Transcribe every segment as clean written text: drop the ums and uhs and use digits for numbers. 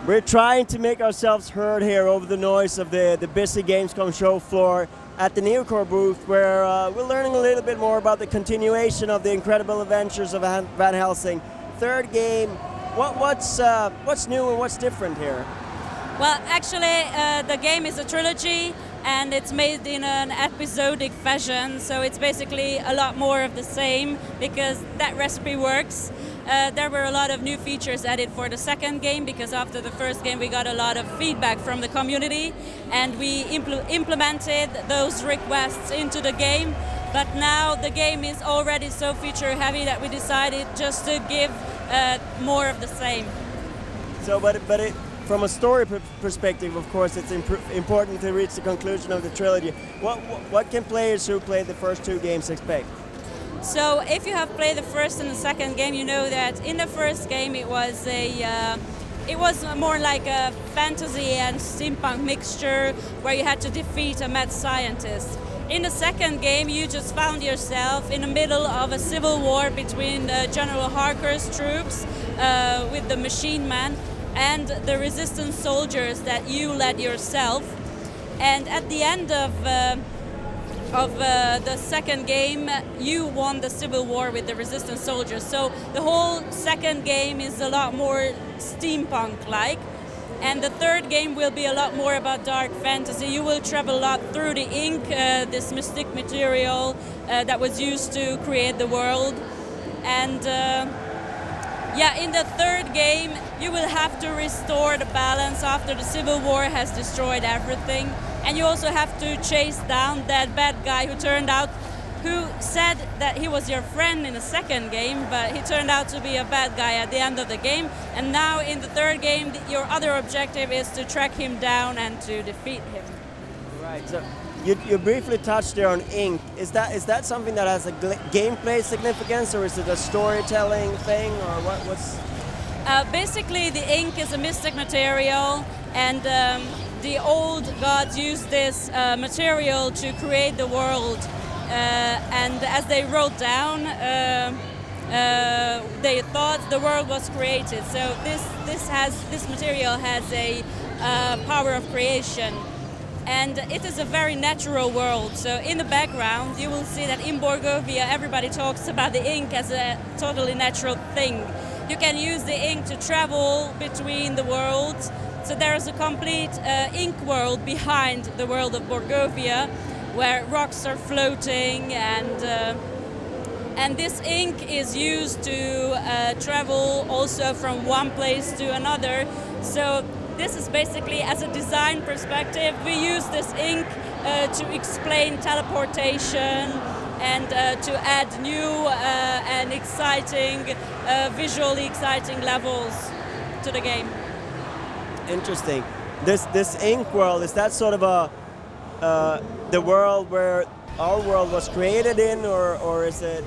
We're trying to make ourselves heard here over the noise of the busy Gamescom show floor at the Neocore booth, where we're learning a little bit more about the continuation of the incredible adventures of Van Helsing. Third game, what's new and what's different here? Well, actually, the game is a trilogy, and it's made in an episodic fashion, so it's basically a lot more of the same, because that recipe works. There were a lot of new features added for the second game, because after the first game we got a lot of feedback from the community, and we implemented those requests into the game. But now the game is already so feature heavy that we decided just to give more of the same. So, from a story perspective, of course, it's important to reach the conclusion of the trilogy. What can players who played the first two games expect? So, if you have played the first and the second game, you know that in the first game it was more like a fantasy and steampunk mixture where you had to defeat a mad scientist. In the second game, you just found yourself in the middle of a civil war between General Harker's troops with the Machine Man and the resistance soldiers that you led yourself. And at the end of the second game, you won the civil war with the resistance soldiers. So the whole second game is a lot more steampunk-like. And the third game will be a lot more about dark fantasy. You will travel a lot through the ink, this mystic material that was used to create the world. And yeah, in the third game, you will have to restore the balance after the Civil War has destroyed everything. And you also have to chase down that bad guy who said that he was your friend in the second game, but he turned out to be a bad guy at the end of the game. And now in the third game, your other objective is to track him down and to defeat him. Right. So you briefly touched there on ink. Is that something that has a gameplay significance, or is it a storytelling thing, or what's? Basically, the ink is a mystic material, and the old gods used this material to create the world. And as they wrote down, they thought the world was created. So this material has a power of creation, and it is a very natural world. So in the background, you will see that in Borgovia, everybody talks about the ink as a totally natural thing. You can use the ink to travel between the worlds. So there is a complete ink world behind the world of Borgovia, where rocks are floating, and this ink is used to travel also from one place to another. So this is basically, as a design perspective, we use this ink to explain teleportation and to add new and exciting, visually exciting levels to the game. Interesting. This ink world, is that sort of a the world where our world was created in, or is it,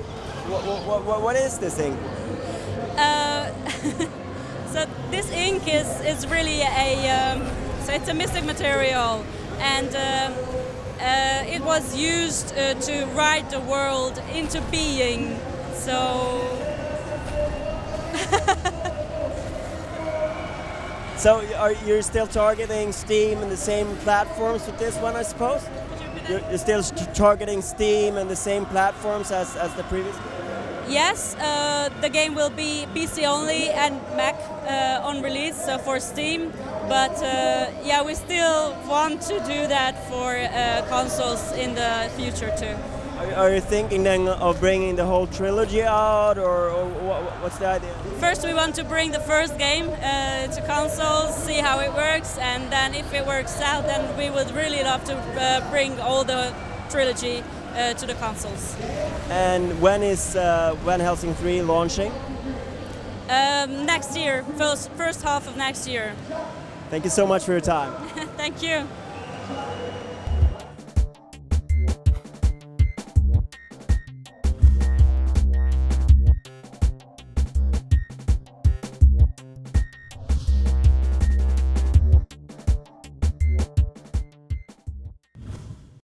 what is this ink? So this ink is really so it's a mystic material, and it was used to write the world into being. So. So you're still targeting Steam and the same platforms with this one, I suppose? You're still targeting Steam and the same platforms as the previous game? Yes, the game will be PC only and Mac on release, so for Steam. But yeah, we still want to do that for consoles in the future too. Are you thinking then of bringing the whole trilogy out, or what's the idea? First we want to bring the first game to consoles, see how it works, and then if it works out, then we would really love to bring all the trilogy to the consoles. And when is Van Helsing 3 launching? Next year, first half of next year. Thank you so much for your time. Thank you.